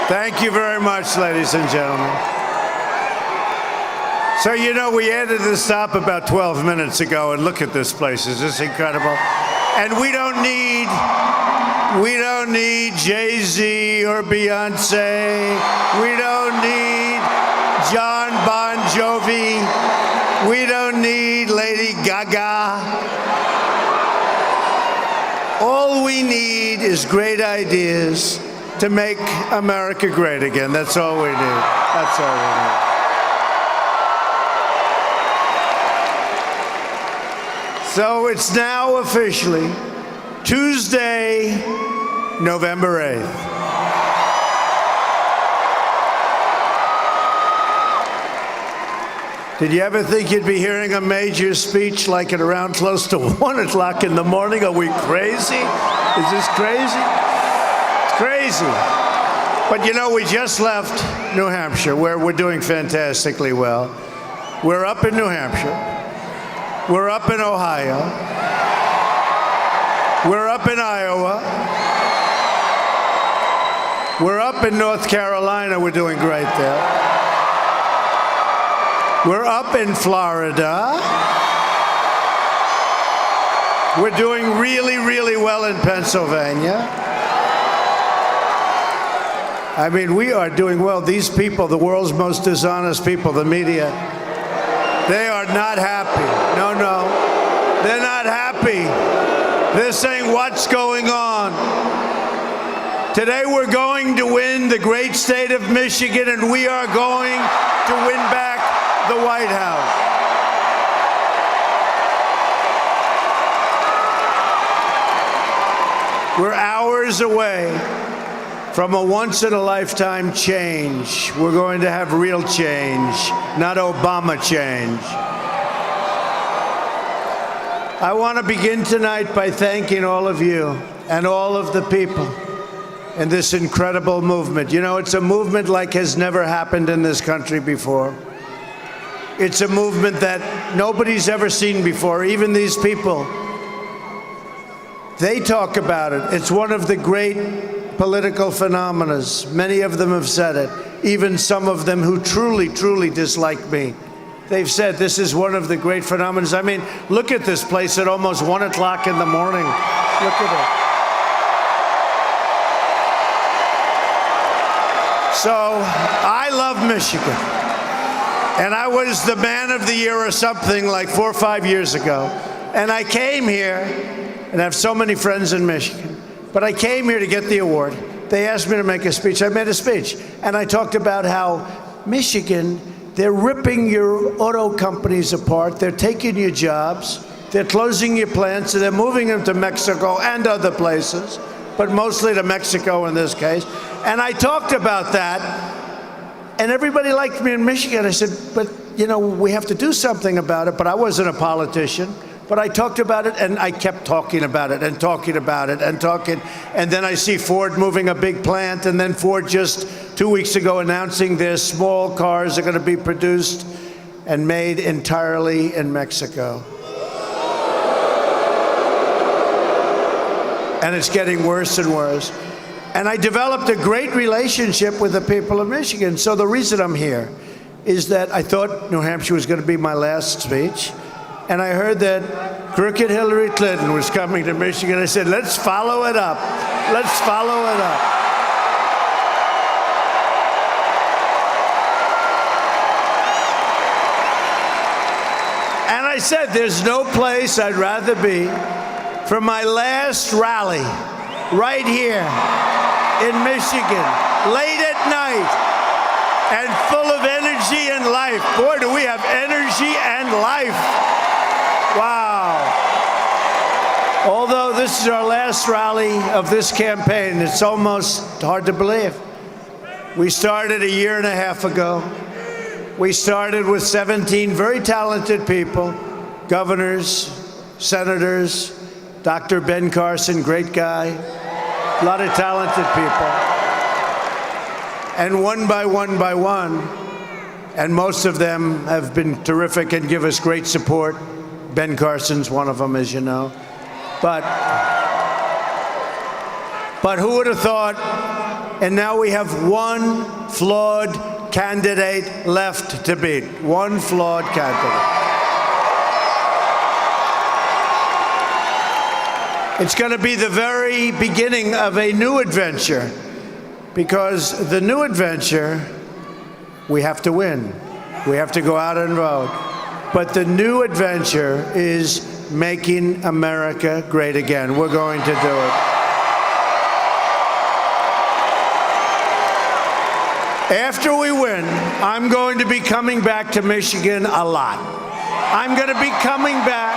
Thank you very much, ladies and gentlemen. So, you know, we added this stop about 12 minutes ago, and look at this place. Is this incredible? And we don't need Jay-Z or Beyonce. We don't need John Bon Jovi. We don't need Lady Gaga. All we need is great ideas to make America great again. That's all we need. That's all we need. So it's now officially Tuesday, November 8th. Did you ever think you'd be hearing a major speech like at around close to 1 o'clock in the morning? Are we crazy? Is this crazy? It's crazy. But you know, we just left New Hampshire, where we're doing fantastically well. We're up in New Hampshire. We're up in Ohio. We're up in Iowa. We're up in North Carolina. We're doing great there. We're up in Florida. We're doing really, really well in Pennsylvania. I mean, we are doing well. These people, the world's most dishonest people, the media, they are not happy. No, they're not happy. They're saying, what's going on? Today we're going to win the great state of Michigan, and we are going to win back the White House. We're hours away from a once-in-a-lifetime change. We're going to have real change, not Obama change. I want to begin tonight by thanking all of you and all of the people in this incredible movement. You know, it's a movement like has never happened in this country before. It's a movement that nobody's ever seen before, even these people. They talk about it. It's one of the great political phenomena. Many of them have said it, even some of them who truly, truly dislike me. They've said this is one of the great phenomena. I mean, look at this place at almost 1 o'clock in the morning. Look at it. So, I love Michigan. And I was the man of the year or something like 4 or 5 years ago. And I came here, and I have so many friends in Michigan, but I came here to get the award. They asked me to make a speech. I made a speech. And I talked about how Michigan, they're ripping your auto companies apart. They're taking your jobs. They're closing your plants, and they're moving them to Mexico and other places, but mostly to Mexico in this case. And I talked about that. And everybody liked me in Michigan. I said, but, you know, we have to do something about it. But I wasn't a politician. But I talked about it, and I kept talking about it and talking about it and talking. And then I see Ford moving a big plant, and then Ford just 2 weeks ago announcing their small cars are going to be produced and made entirely in Mexico. And it's getting worse and worse. And I developed a great relationship with the people of Michigan. So the reason I'm here is that I thought New Hampshire was going to be my last speech. And I heard that crooked Hillary Clinton was coming to Michigan. I said, let's follow it up. Let's follow it up. And I said, there's no place I'd rather be for my last rally right here in Michigan, late at night, and full of energy and life. Boy, do we have energy and life. Wow. Although this is our last rally of this campaign, it's almost hard to believe. We started a year and a half ago. We started with 17 very talented people, governors, senators, Dr. Ben Carson, great guy, a lot of talented people. And one by one, and most of them have been terrific and give us great support. Ben Carson's one of them, as you know. But who would have thought And now we have one flawed candidate left to beat. One flawed candidate. It's going to be the very beginning of a new adventure, because the new adventure, we have to win. We have to go out and vote. But the new adventure is making America great again. We're going to do it. After we win, I'm going to be coming back to Michigan a lot. I'm going to be coming back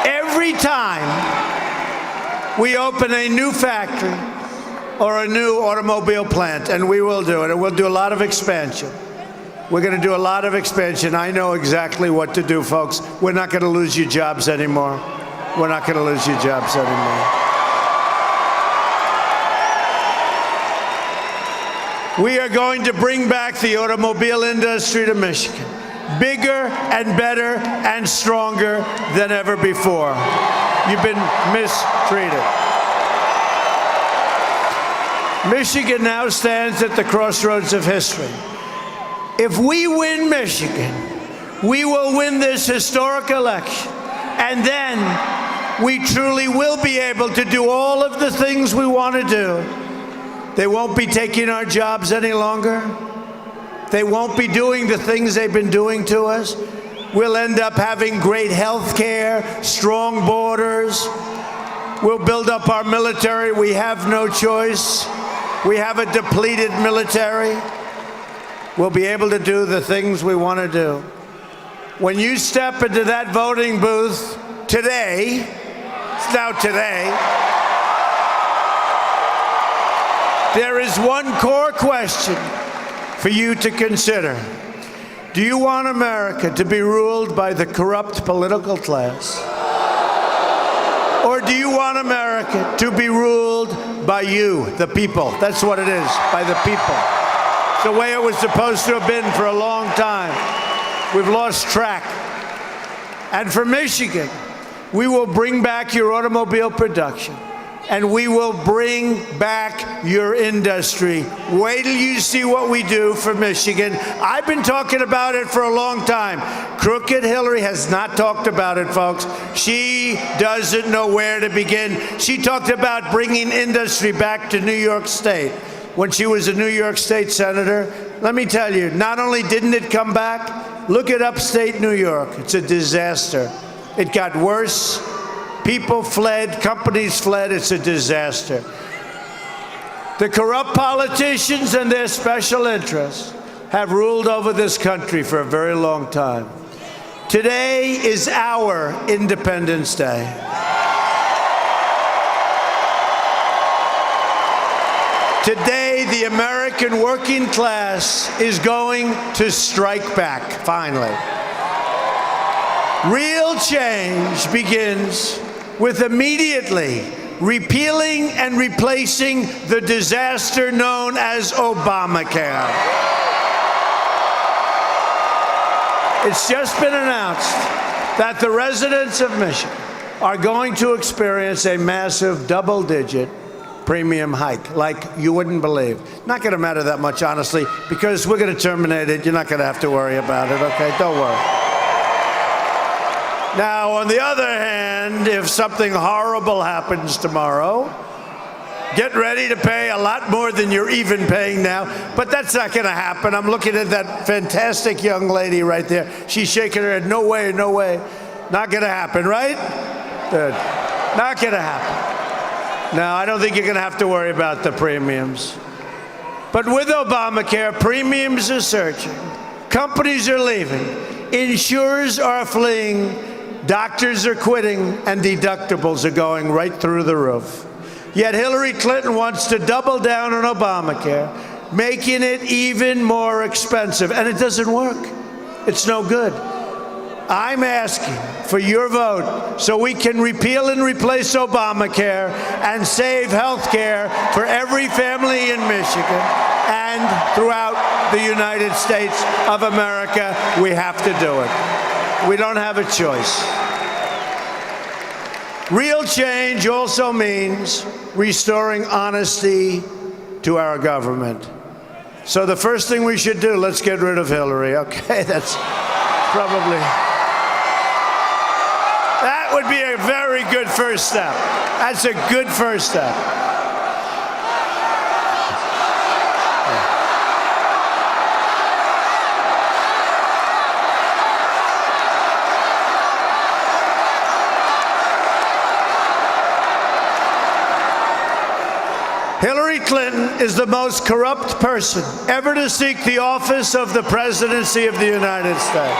every time we open a new factory or a new automobile plant, and we will do it. And we'll do a lot of expansion. We're going to do a lot of expansion. I know exactly what to do, folks. We're not going to lose your jobs anymore. We're not going to lose your jobs anymore. We are going to bring back the automobile industry to Michigan, bigger and better and stronger than ever before. You've been mistreated. Michigan now stands at the crossroads of history. If we win Michigan, we will win this historic election. And then we truly will be able to do all of the things we want to do. They won't be taking our jobs any longer. They won't be doing the things they've been doing to us. We'll end up having great health care, strong borders. We'll build up our military. We have no choice. We have a depleted military. We'll be able to do the things we want to do. When you step into that voting booth today, it's now today, there is one core question for you to consider. Do you want America to be ruled by the corrupt political class? Or do you want America to be ruled by you, the people? That's what it is, by the people. It's the way it was supposed to have been for a long time. We've lost track. And for Michigan, we will bring back your automobile production. And we will bring back your industry. Wait till you see what we do for Michigan. I've been talking about it for a long time. Crooked Hillary has not talked about it, folks. She doesn't know where to begin. She talked about bringing industry back to New York State when she was a New York State senator. Let me tell you, not only didn't it come back, look at upstate New York. It's a disaster. It got worse. People fled, companies fled, it's a disaster. The corrupt politicians and their special interests have ruled over this country for a very long time. Today is our Independence Day. Today, the American working class is going to strike back, finally. Real change begins with immediately repealing and replacing the disaster known as Obamacare. It's just been announced that the residents of Michigan are going to experience a massive double-digit premium hike, like you wouldn't believe. Not going to matter that much, honestly, because we're going to terminate it. You're not going to have to worry about it, okay? Don't worry. Now, on the other hand, if something horrible happens tomorrow, get ready to pay a lot more than you're even paying now. But that's not going to happen. I'm looking at that fantastic young lady right there. She's shaking her head. No way, no way. Not going to happen, right? Good. Not going to happen. Now, I don't think you're going to have to worry about the premiums. But with Obamacare, premiums are surging. Companies are leaving. Insurers are fleeing. Doctors are quitting, and deductibles are going right through the roof. Yet Hillary Clinton wants to double down on Obamacare, making it even more expensive. And it doesn't work. It's no good. I'm asking for your vote so we can repeal and replace Obamacare and save health care for every family in Michigan and throughout the United States of America. We have to do it. We don't have a choice. Real change also means restoring honesty to our government. So the first thing we should do, let's get rid of Hillary. Okay, that would be a very good first step. That's a good first step. Hillary Clinton is the most corrupt person ever to seek the office of the presidency of the United States.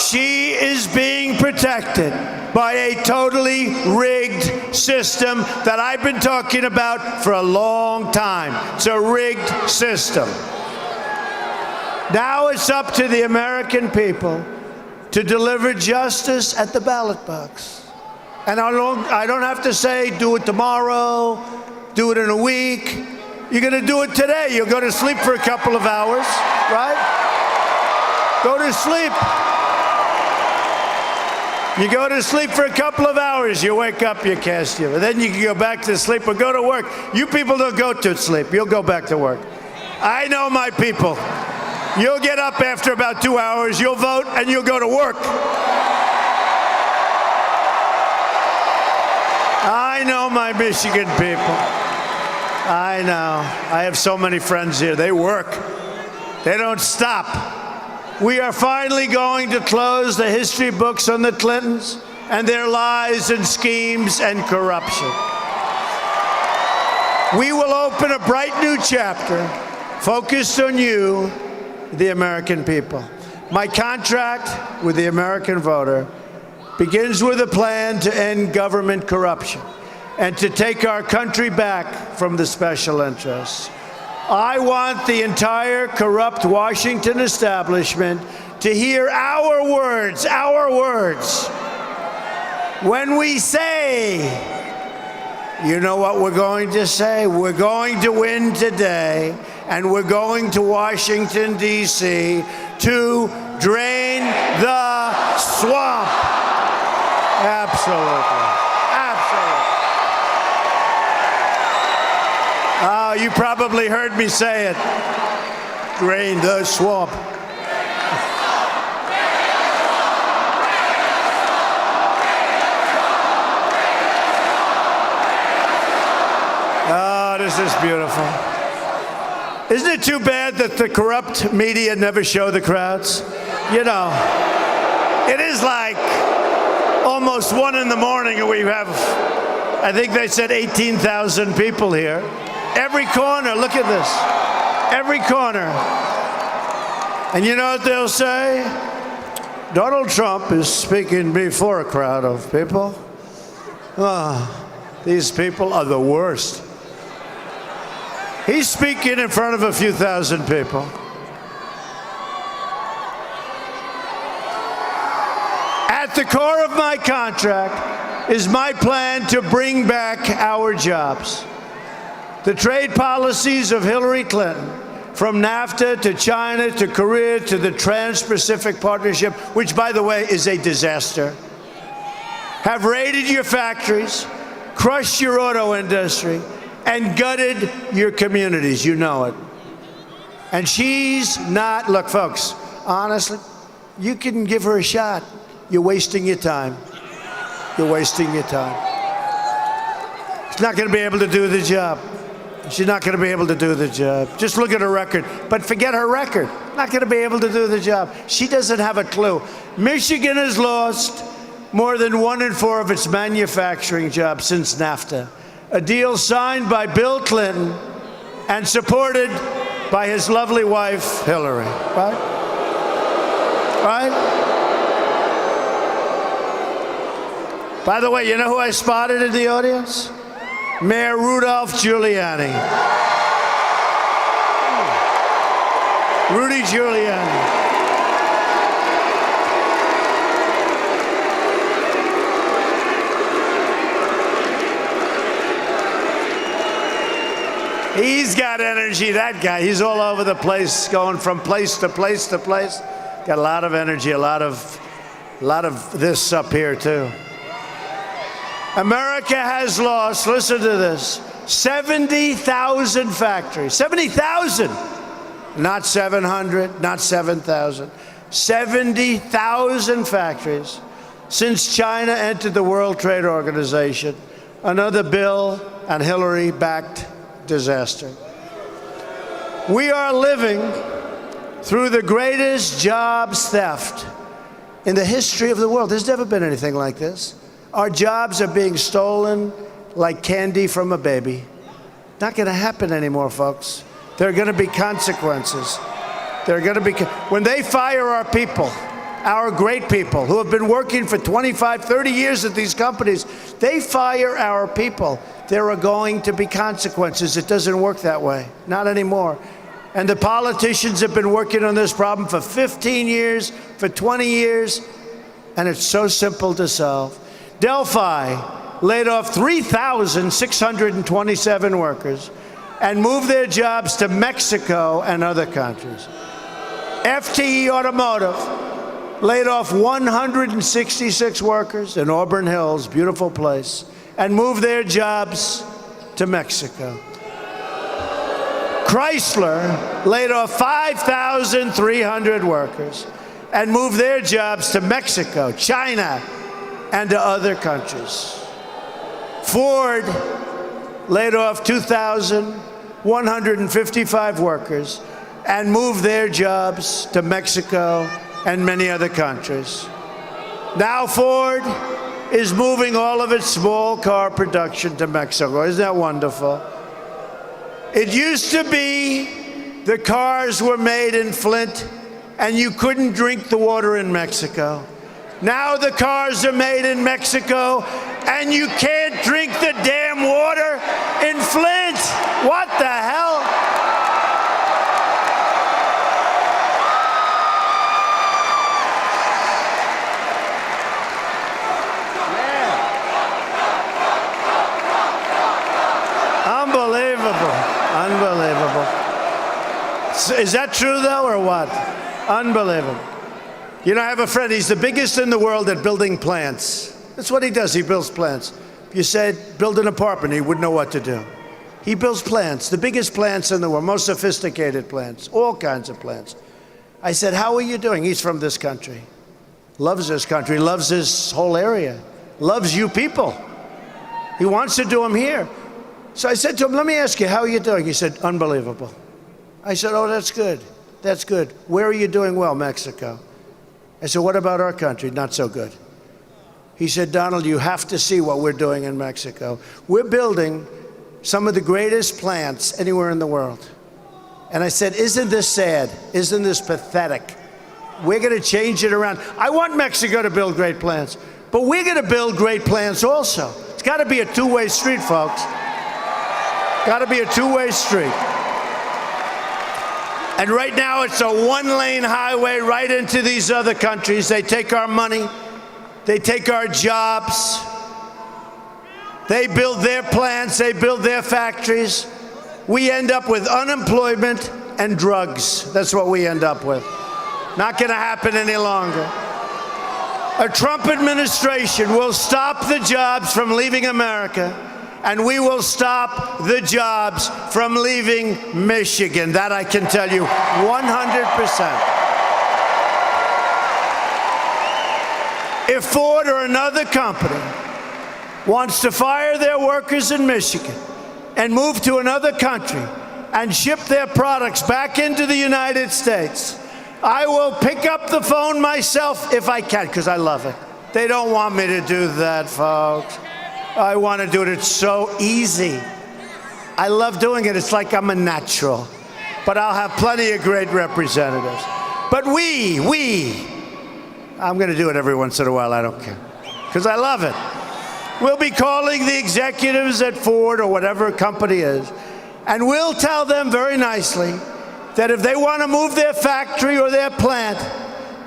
She is being protected by a totally rigged system that I've been talking about for a long time. It's a rigged system. Now it's up to the American people to deliver justice at the ballot box. And I don't have to say, do it tomorrow, do it in a week. You're going to do it today. You'll go to sleep for a couple of hours, right? Go to sleep. You go to sleep for a couple of hours. You wake up, you cast you. Then you can go back to sleep or go to work. You people don't go to sleep. You'll go back to work. I know my people. You'll get up after about 2 hours. You'll vote, and you'll go to work. I know my Michigan people. I know. I have so many friends here. They work. They don't stop. We are finally going to close the history books on the Clintons and their lies and schemes and corruption. We will open a bright new chapter focused on you, the American people. My contract with the American voter begins with a plan to end government corruption and to take our country back from the special interests. I want the entire corrupt Washington establishment to hear our words, when we say, you know what we're going to say? We're going to win today, and we're going to Washington, D.C. to drain the swamp. Absolutely. Oh, you probably heard me say it. Drain the swamp. Oh, this is beautiful. Isn't it too bad that the corrupt media never show the crowds? You know, it is like almost 1 in the morning and we have, I think they said 18,000 people here. Every corner, look at this. Every corner. And you know what they'll say? Donald Trump is speaking before a crowd of people. Oh, these people are the worst. He's speaking in front of a few thousand people. At the core of my contract is my plan to bring back our jobs. The trade policies of Hillary Clinton, from NAFTA to China to Korea to the Trans-Pacific Partnership, which, by the way, is a disaster, have raided your factories, crushed your auto industry, and gutted your communities. You know it. And she's not, look, folks, honestly, you can give her a shot. You're wasting your time. You're wasting your time. She's not going to be able to do the job. She's not going to be able to do the job. Just look at her record. But forget her record. Not going to be able to do the job. She doesn't have a clue. Michigan has lost more than 1 in 4 of its manufacturing jobs since NAFTA, a deal signed by Bill Clinton and supported by his lovely wife, Hillary. Right? Right? By the way, you know who I spotted in the audience? Mayor Rudolph Giuliani. Rudy Giuliani. He's got energy, that guy. He's all over the place, going from place to place to place. Got a lot of energy, a lot of A lot of this up here, too. America has lost, listen to this, 70,000 factories. 70,000! Not 700, not 7,000. 70,000 factories since China entered the World Trade Organization. Another Bill and Hillary-backed disaster. We are living through the greatest jobs theft in the history of the world. There's never been anything like this. Our jobs are being stolen like candy from a baby. Not going to happen anymore, folks. There are going to be consequences. There are going to be, when they fire our people, our great people who have been working for 25, 30 years at these companies, they fire our people. There are going to be consequences. It doesn't work that way. Not anymore. And the politicians have been working on this problem for 15 years, for 20 years, and it's so simple to solve. Delphi laid off 3,627 workers and moved their jobs to Mexico and other countries. FTE Automotive laid off 166 workers in Auburn Hills, beautiful place, and moved their jobs to Mexico. Chrysler laid off 5,300 workers and moved their jobs to Mexico, China, and to other countries. Ford laid off 2,155 workers and moved their jobs to Mexico and many other countries. Now Ford is moving all of its small car production to Mexico. Isn't that wonderful? It used to be the cars were made in Flint and you couldn't drink the water in Mexico. Now the cars are made in Mexico and you can't drink the damn water in Flint. What the hell? Unbelievable. Is that true, though, or what? Unbelievable. You know, I have a friend. He's the biggest in the world at building plants. That's what he does. He builds plants. If you said, build an apartment, he wouldn't know what to do. He builds plants, the biggest plants in the world, most sophisticated plants, all kinds of plants. I said, how are you doing? He's from this country. Loves this country, loves this whole area, loves you people. He wants to do them here. So I said to him, let me ask you, how are you doing? He said, unbelievable. I said, oh, that's good. That's good. Where are you doing well? Mexico. I said, what about our country? Not so good. He said, Donald, you have to see what we're doing in Mexico. We're building some of the greatest plants anywhere in the world. And I said, isn't this sad? Isn't this pathetic? We're going to change it around. I want Mexico to build great plants, but we're going to build great plants also. It's got to be a two-way street, folks. Got to be a two-way street. And right now, it's a one-lane highway right into these other countries. They take our money. They take our jobs. They build their plants. They build their factories. We end up with unemployment and drugs. That's what we end up with. Not going to happen any longer. A Trump administration will stop the jobs from leaving America, and we will stop the jobs from leaving Michigan. That I can tell you 100%. If Ford or another company wants to fire their workers in Michigan and move to another country and ship their products back into the United States, I will pick up the phone myself if I can, because I love it. They don't want me to do that, folks. I want to do it. It's so easy. I love doing it. It's like I'm a natural. But I'll have plenty of great representatives. But I'm going to do it every once in a while. I don't care. Because I love it. We'll be calling the executives at Ford or whatever company is, and we'll tell them very nicely that if they want to move their factory or their plant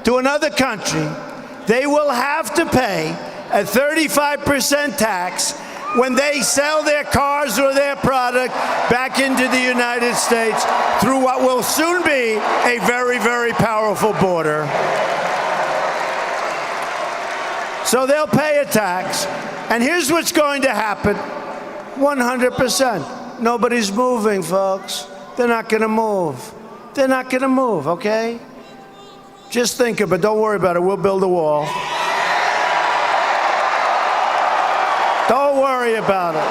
to another country, they will have to pay a 35% tax when they sell their cars or their product back into the United States through what will soon be a very, very powerful border. So they'll pay a tax. And here's what's going to happen. 100%. Nobody's moving, folks. They're not going to move. They're not going to move, okay? Just think of it. Don't worry about it. We'll build a wall. Don't worry about it.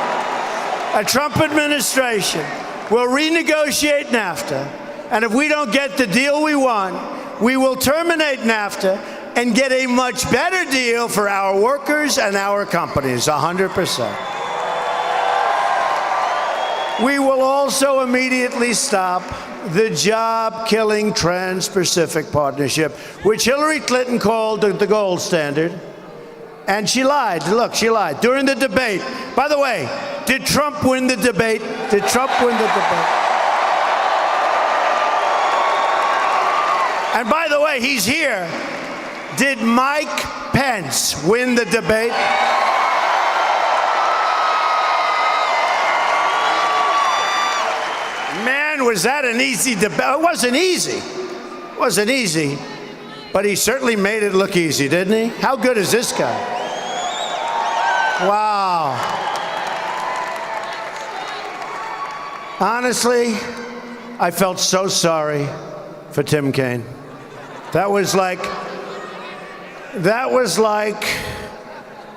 A Trump administration will renegotiate NAFTA. And if we don't get the deal we want, we will terminate NAFTA and get a much better deal for our workers and our companies, 100%. We will also immediately stop the job-killing Trans-Pacific Partnership, which Hillary Clinton called the gold standard. And she lied. Look, she lied. During the debate. By the way, did Trump win the debate? Did Trump win the debate? And by the way, he's here. Did Mike Pence win the debate? Man, was that an easy debate? It wasn't easy. It wasn't easy. But he certainly made it look easy, didn't he? How good is this guy? Wow. Honestly, I felt so sorry for Tim Kaine. That was like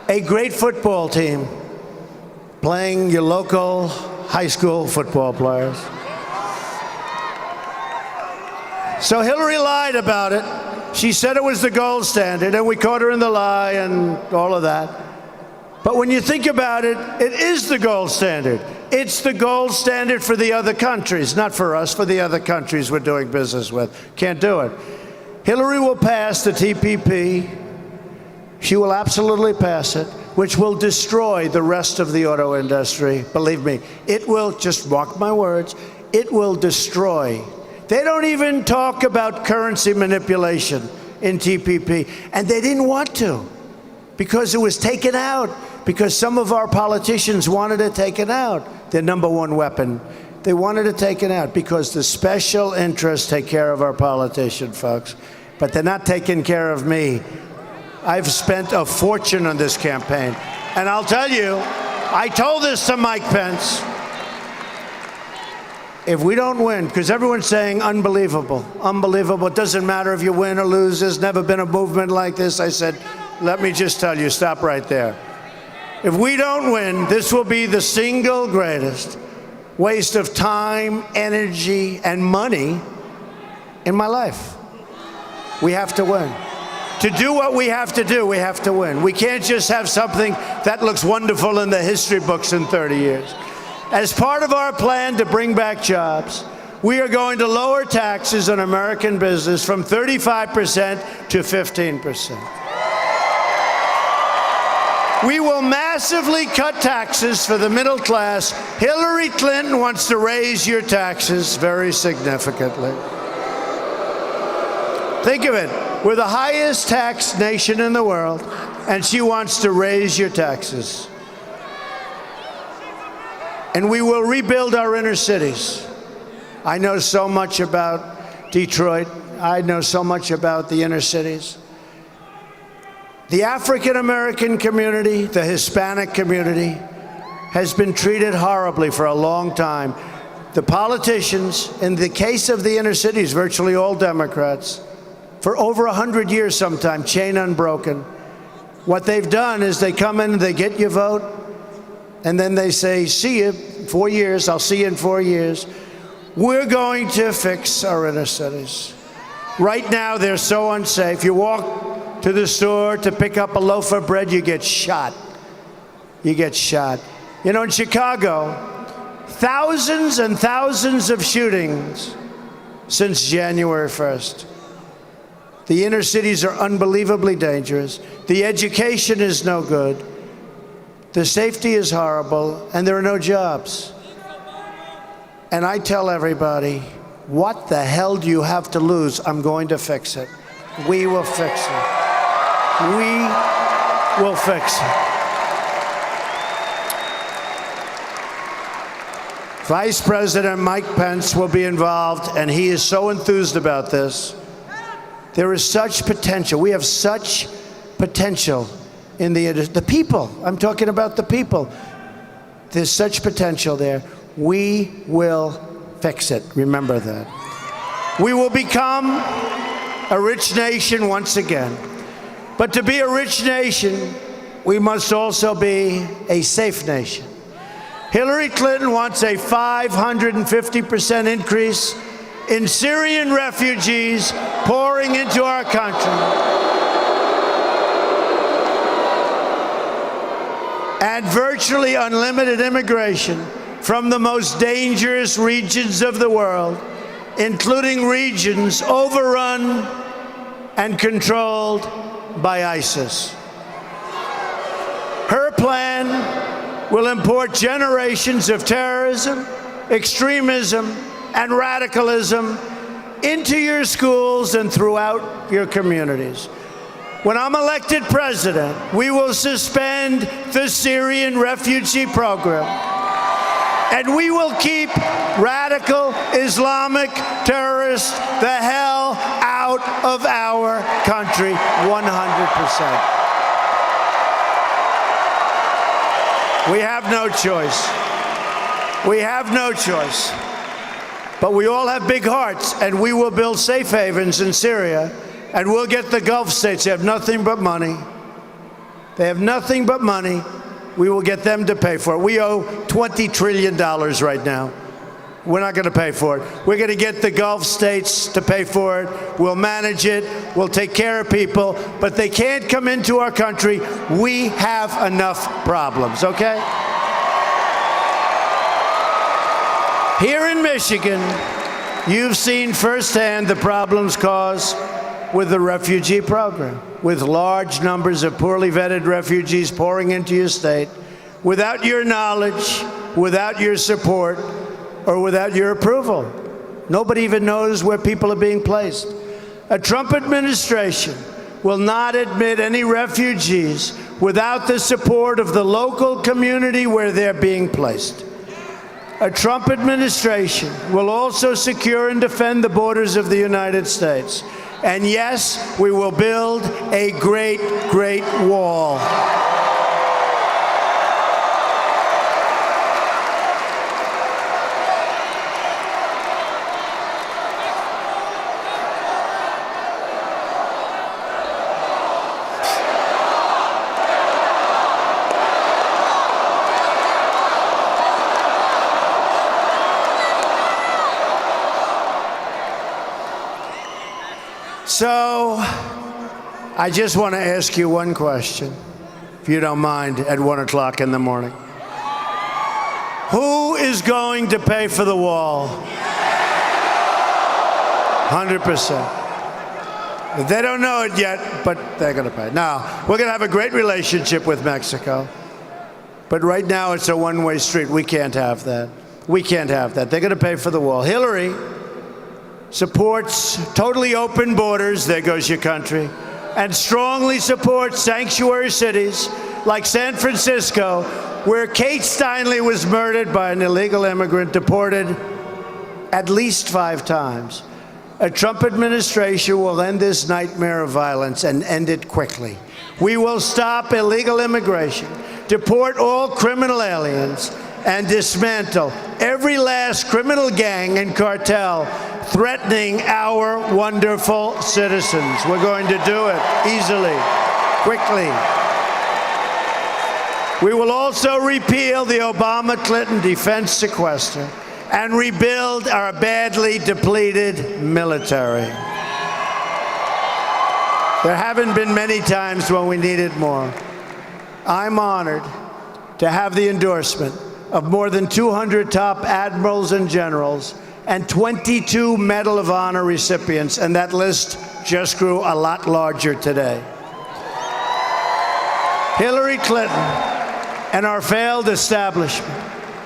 a great football team playing your local high school football players. So Hillary lied about it. She said it was the gold standard, and we caught her in the lie and all of that. But when you think about it, it is the gold standard. It's the gold standard for the other countries, not for us, for the other countries we're doing business with. Can't do it. Hillary will pass the TPP. She will absolutely pass it, which will destroy the rest of the auto industry. Believe me, it will, just mark my words, it will destroy. They don't even talk about currency manipulation in TPP, and they didn't want to because it was taken out, because some of our politicians wanted it taken out, their number one weapon. They wanted it taken out because the special interests take care of our politicians, folks, but they're not taking care of me. I've spent a fortune on this campaign, and I'll tell you, I told this to Mike Pence. If we don't win, because everyone's saying unbelievable, unbelievable, it doesn't matter if you win or lose, there's never been a movement like this. I said, let me just tell you, stop right there. If we don't win, this will be the single greatest waste of time, energy, and money in my life. We have to win. To do what we have to do, we have to win. We can't just have something that looks wonderful in the history books in 30 years. As part of our plan to bring back jobs, we are going to lower taxes on American business from 35% to 15%. We will massively cut taxes for the middle class. Hillary Clinton wants to raise your taxes very significantly. Think of it. We're the highest taxed nation in the world, and she wants to raise your taxes. And we will rebuild our inner cities. I know so much about Detroit. I know so much about the inner cities. The African American community, the Hispanic community, has been treated horribly for a long time. The politicians, in the case of the inner cities, virtually all Democrats, for over 100 years sometime, chain unbroken. What they've done is they come in and they get your vote, and then they say, see you, 4 years, I'll see you in 4 years. We're going to fix our inner cities. Right now, they're so unsafe. You walk to the store to pick up a loaf of bread, you get shot. You get shot. You know, in Chicago, thousands and thousands of shootings since January 1st. The inner cities are unbelievably dangerous. The education is no good. The safety is horrible, and there are no jobs. And I tell everybody, what the hell do you have to lose? I'm going to fix it. We will fix it. We will fix it. Vice President Mike Pence will be involved, and he is so enthused about this. There is such potential. We have such potential in the people. I'm talking about the people. There's such potential there. We will fix it. Remember that. We will become a rich nation once again. But to be a rich nation, we must also be a safe nation. Hillary Clinton wants a 550% increase in Syrian refugees pouring into our country. And virtually unlimited immigration from the most dangerous regions of the world, including regions overrun and controlled by ISIS. Her plan will import generations of terrorism, extremism, and radicalism into your schools and throughout your communities. When I'm elected president, we will suspend the Syrian refugee program, and we will keep radical Islamic terrorists the hell out of our country 100%. We have no choice. We have no choice. But we all have big hearts, and we will build safe havens in Syria. And we'll get the Gulf states. They have nothing but money. They have nothing but money. We will get them to pay for it. We owe $20 trillion right now. We're not going to pay for it. We're going to get the Gulf states to pay for it. We'll manage it. We'll take care of people. But they can't come into our country. We have enough problems, okay? Here in Michigan, you've seen firsthand the problems caused with the refugee program, with large numbers of poorly vetted refugees pouring into your state, without your knowledge, without your support, or without your approval. Nobody even knows where people are being placed. A Trump administration will not admit any refugees without the support of the local community where they're being placed. A Trump administration will also secure and defend the borders of the United States. And yes, we will build a great, great wall. So, I just want to ask you one question, if you don't mind, at 1 o'clock in the morning. Who is going to pay for the wall? 100%. They don't know it yet, but they're going to pay. Now, we're going to have a great relationship with Mexico, but right now it's a one-way street. We can't have that. We can't have that. They're going to pay for the wall. Hillary supports totally open borders, there goes your country, and strongly supports sanctuary cities like San Francisco, where Kate Steinle was murdered by an illegal immigrant, deported at least 5 times. A Trump administration will end this nightmare of violence and end it quickly. We will stop illegal immigration, deport all criminal aliens, and dismantle every last criminal gang and cartel threatening our wonderful citizens. We're going to do it easily, quickly. We will also repeal the Obama-Clinton defense sequester and rebuild our badly depleted military. There haven't been many times when we needed more. I'm honored to have the endorsement of more than 200 top admirals and generals and 22 Medal of Honor recipients, and that list just grew a lot larger today. Hillary Clinton and our failed establishment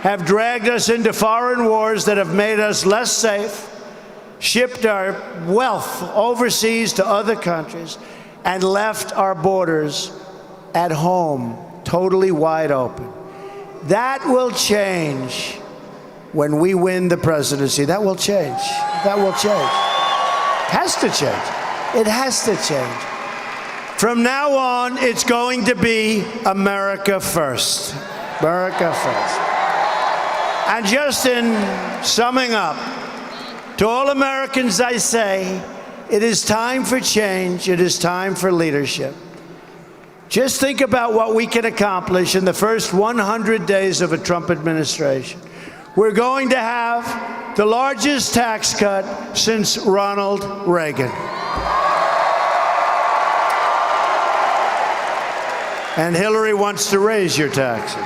have dragged us into foreign wars that have made us less safe, shipped our wealth overseas to other countries, and left our borders at home totally wide open. That will change when we win the presidency. That will change. That will change. It has to change. It has to change. From now on, it's going to be America first. America first. And just in summing up, to all Americans I say, it is time for change. It is time for leadership. Just think about what we can accomplish in the first 100 days of a Trump administration. We're going to have the largest tax cut since Ronald Reagan. And Hillary wants to raise your taxes.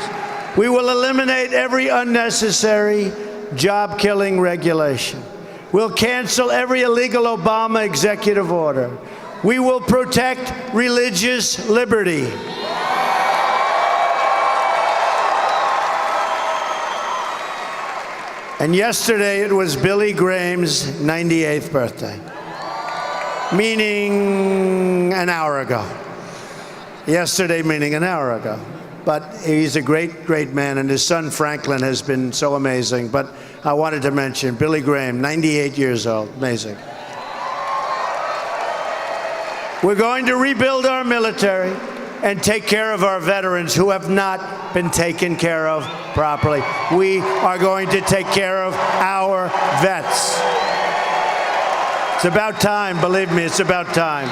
We will eliminate every unnecessary job-killing regulation. We'll cancel every illegal Obama executive order. We will protect religious liberty. And yesterday it was Billy Graham's 98th birthday, meaning an hour ago. Yesterday meaning an hour ago. But he's a great, great man, and his son Franklin has been so amazing. But I wanted to mention Billy Graham, 98 years old, amazing. We're going to rebuild our military and take care of our veterans who have not been taken care of properly. We are going to take care of our vets. It's about time, believe me, it's about time.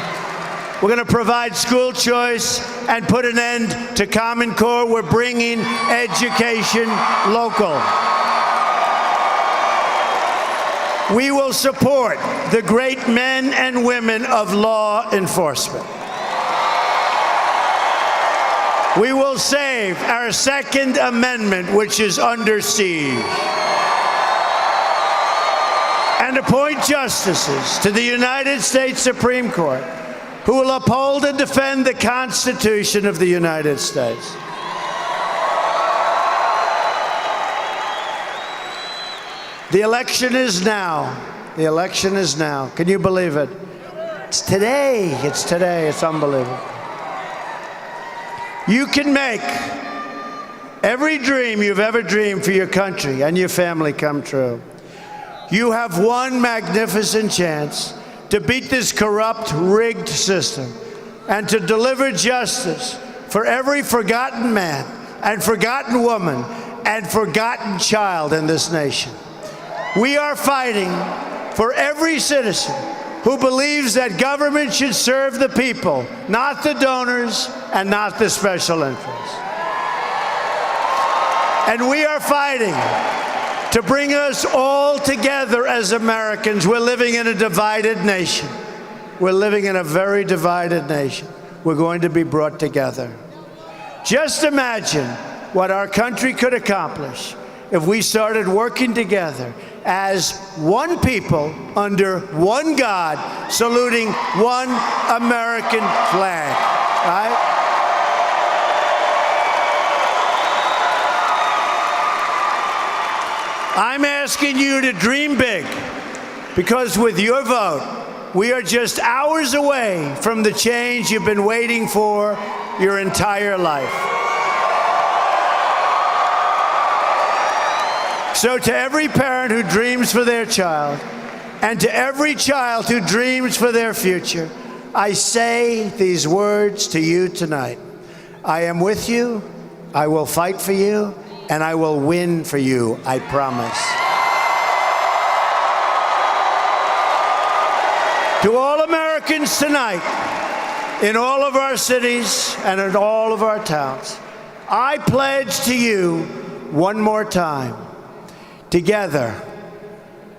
We're going to provide school choice and put an end to Common Core. We're bringing education local. We will support the great men and women of law enforcement. We will save our Second Amendment, which is under siege, and appoint justices to the United States Supreme Court who will uphold and defend the Constitution of the United States. The election is now. The election is now. Can you believe it? It's today. It's today. It's unbelievable. You can make every dream you've ever dreamed for your country and your family come true. You have one magnificent chance to beat this corrupt, rigged system and to deliver justice for every forgotten man and forgotten woman and forgotten child in this nation. We are fighting for every citizen who believes that government should serve the people, not the donors and not the special interests. And we are fighting to bring us all together as Americans. We're living in a divided nation. We're living in a very divided nation. We're going to be brought together. Just imagine what our country could accomplish if we started working together as one people under one God, saluting one American flag, right? I'm asking you to dream big, because with your vote, we are just hours away from the change you've been waiting for your entire life. So to every parent who dreams for their child, and to every child who dreams for their future, I say these words to you tonight. I am with you, I will fight for you, and I will win for you, I promise. To all Americans tonight, in all of our cities and in all of our towns, I pledge to you one more time, together,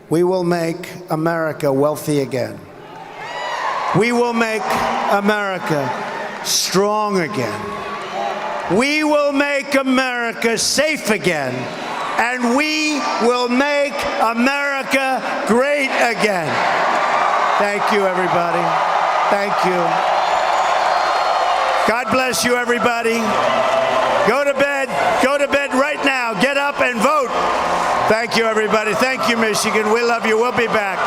we will make America wealthy again. We will make America strong again. We will make America safe again. And we will make America great again. Thank you, everybody. Thank you. God bless you, everybody. Go to bed. Go to bed right now. Get up and vote. Thank you, everybody. Thank you, Michigan. We love you. We'll be back.